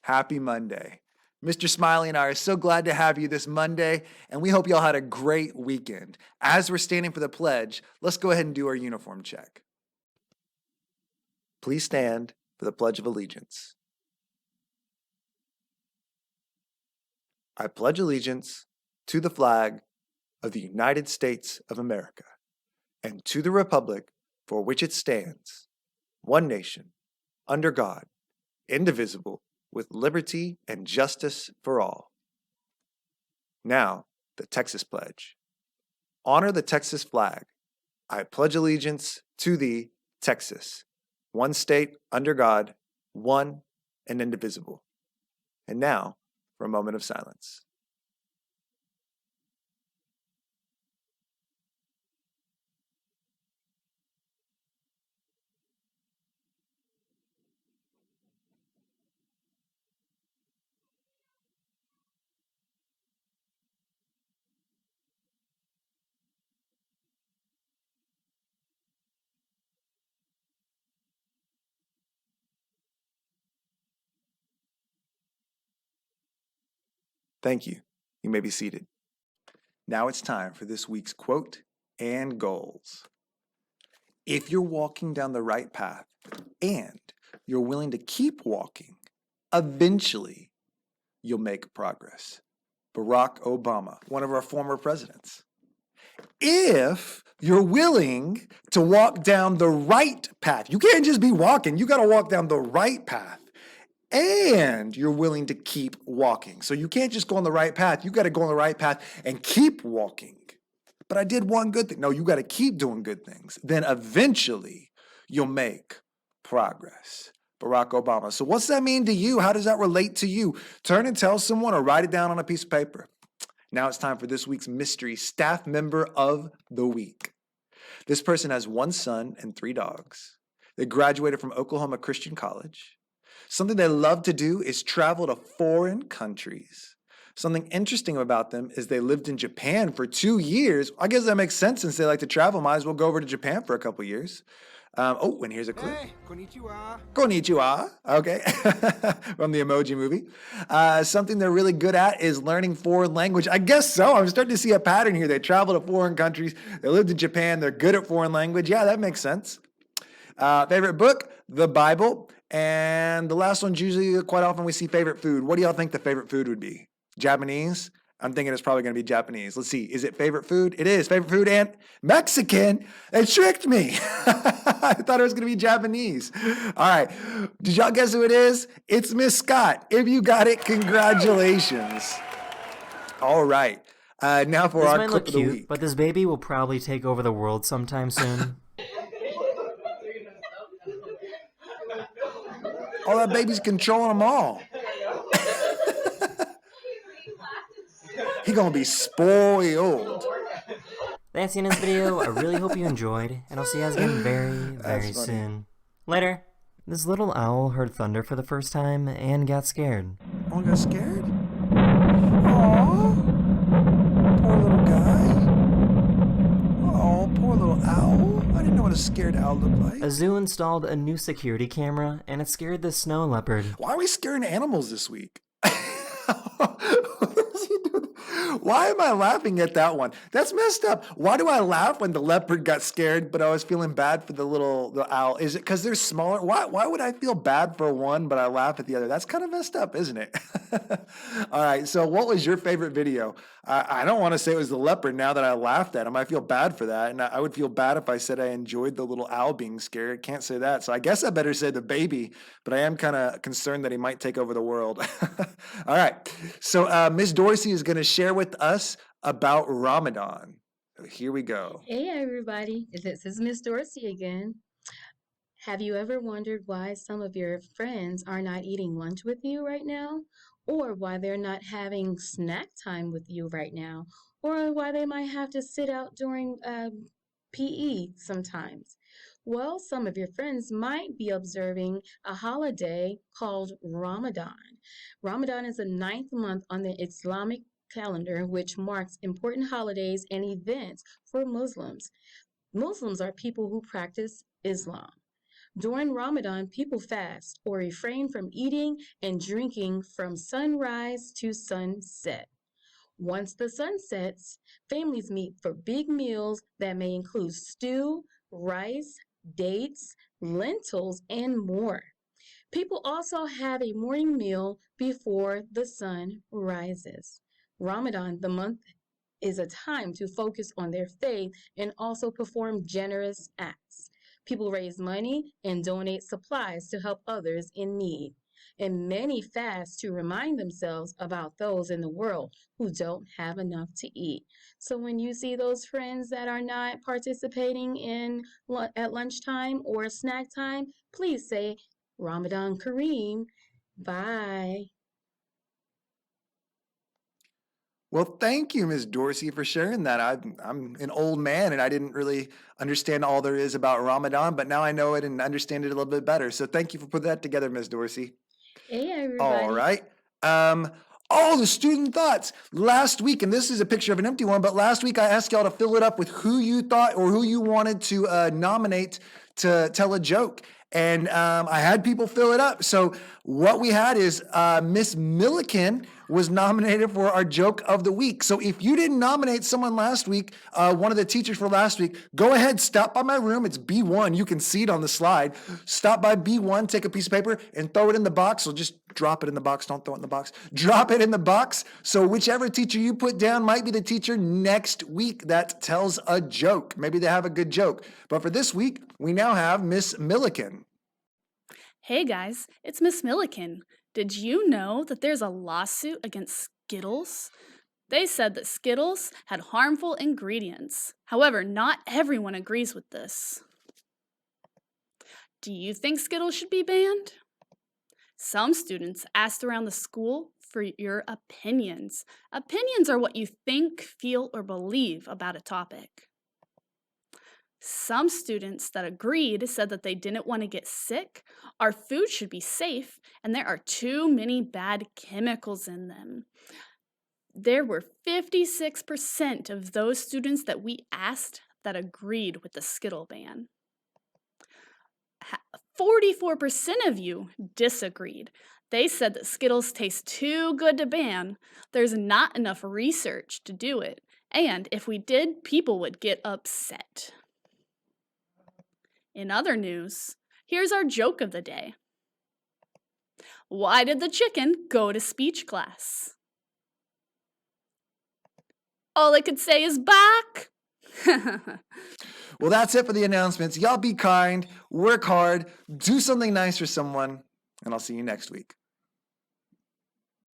Happy Monday. Mr. Smiley and I are so glad to have you this Monday, and we hope y'all had a great weekend. As we're standing for the pledge, let's go ahead and do our uniform check. Please stand for the Pledge of Allegiance. I pledge allegiance to the flag of the United States of America and to the republic for which it stands, one nation, under God, indivisible, with liberty and justice for all. Now, the Texas Pledge. Honor the Texas flag. I pledge allegiance to thee, Texas, one state under God, one and indivisible. And now, for a moment of silence. Thank you. You may be seated. Now it's time for this week's quote and goals. If you're walking down the right path and you're willing to keep walking, eventually you'll make progress. Barack Obama, one of our former presidents. If you're willing to walk down the right path, you can't just be walking, you got to walk down the right path. And you're willing to keep walking. So you can't just go on the right path. You got to go on the right path and keep walking. But I did one good thing. No, you got to keep doing good things. Then eventually you'll make progress. Barack Obama. So what's that mean to you? How does that relate to you? Turn and tell someone or write it down on a piece of paper. Now it's time for this week's mystery staff member of the week. This person has 1 son and 3 dogs. They graduated from Oklahoma Christian College. Something they love to do is travel to foreign countries. Something interesting about them is they lived in Japan for 2 years. I guess that makes sense since they like to travel. Might as well go over to Japan for a couple years. And here's a clip. Hey, konnichiwa. Konnichiwa. Okay. From the Emoji Movie. Something they're really good at is learning foreign language. I guess so. I'm starting to see a pattern here. They travel to foreign countries. They lived in Japan. They're good at foreign language. Yeah, that makes sense. Favorite book? The Bible. And the last one's usually quite often we see favorite food. What do y'all think the favorite food would be? Japanese? I'm thinking it's probably going to be Japanese. Let's see. Is it favorite food? It is. Favorite food and Mexican. They tricked me. I thought it was going to be Japanese. All right. Did y'all guess who it is? It's Miss Scott. If you got it, congratulations. All right. Now for our clip of the week. But this baby will probably take over the world sometime soon. Oh, that baby's controlling them all. He gonna be spoiled. That's the end of this video. I really hope you enjoyed, and I'll see you guys again very soon. Later. This little owl heard thunder for the first time and got scared. Oh, got scared? Aw, poor little guy. Oh, poor little owl. I didn't know what a scared owl looked like. A zoo installed a new security camera, and it scared the snow leopard. Why are we scaring animals this week? Why am I laughing at that one? That's messed up. Why do I laugh when the leopard got scared, but I was feeling bad for the owl? Is it because they're smaller? Why would I feel bad for one, but I laugh at the other? That's kind of messed up, isn't it? All right, so what was your favorite video? I don't want to say it was the leopard now that I laughed at him. I feel bad for that, and I would feel bad if I said I enjoyed the little owl being scared. Can't say that, so I guess I better say the baby, but I am kind of concerned that he might take over the world. All right, so Miss Dorsey is going to share with us about Ramadan. Here we go. Hey everybody, this is Miss Dorsey again. Have you ever wondered why some of your friends are not eating lunch with you right now? Or why they're not having snack time with you right now? Or why they might have to sit out during PE sometimes? Well, some of your friends might be observing a holiday called Ramadan. Ramadan is the 9th month on the Islamic calendar, which marks important holidays and events for Muslims. Muslims are people who practice Islam. During Ramadan, people fast or refrain from eating and drinking from sunrise to sunset. Once the sun sets, families meet for big meals that may include stew, rice, dates, lentils, and more. People also have a morning meal before the sun rises. Ramadan, the month, is a time to focus on their faith and also perform generous acts. People raise money and donate supplies to help others in need. And many fast to remind themselves about those in the world who don't have enough to eat. So when you see those friends that are not participating in at lunchtime or snack time, please say Ramadan Kareem. Bye. Well, thank you, Ms. Dorsey, for sharing that. I'm an old man and I didn't really understand all there is about Ramadan, but now I know it and understand it a little bit better. So thank you for putting that together, Ms. Dorsey. Hey, All everybody. right. The student thoughts. Last week, and this is a picture of an empty one, but last week I asked y'all to fill it up with who you thought or who you wanted to nominate to tell a joke. And I had people fill it up. So what we had is Miss Milliken was nominated for our joke of the week. So if you didn't nominate someone last week, one of the teachers for last week, go ahead, stop by my room. It's B1. You can see it on the slide. Stop by B1, take a piece of paper and throw it in the box. So just drop it in the box. Don't throw it in the box. Drop it in the box. So whichever teacher you put down might be the teacher next week that tells a joke. Maybe they have a good joke. But for this week, we now have Miss Milliken. Hey guys, it's Miss Milliken. Did you know that there's a lawsuit against Skittles? They said that Skittles had harmful ingredients. However, not everyone agrees with this. Do you think Skittles should be banned? Some students asked around the school for your opinions. Opinions are what you think, feel, or believe about a topic. Some students that agreed said that they didn't want to get sick, our food should be safe, and there are too many bad chemicals in them. There were 56% of those students that we asked that agreed with the Skittle ban. 44% of you disagreed. They said that Skittles taste too good to ban. There's not enough research to do it, and if we did, people would get upset. In other news, here's our joke of the day. Why did the chicken go to speech class? All I could say is back. Well, that's it for the announcements. Y'all be kind, work hard, do something nice for someone, and I'll see you next week.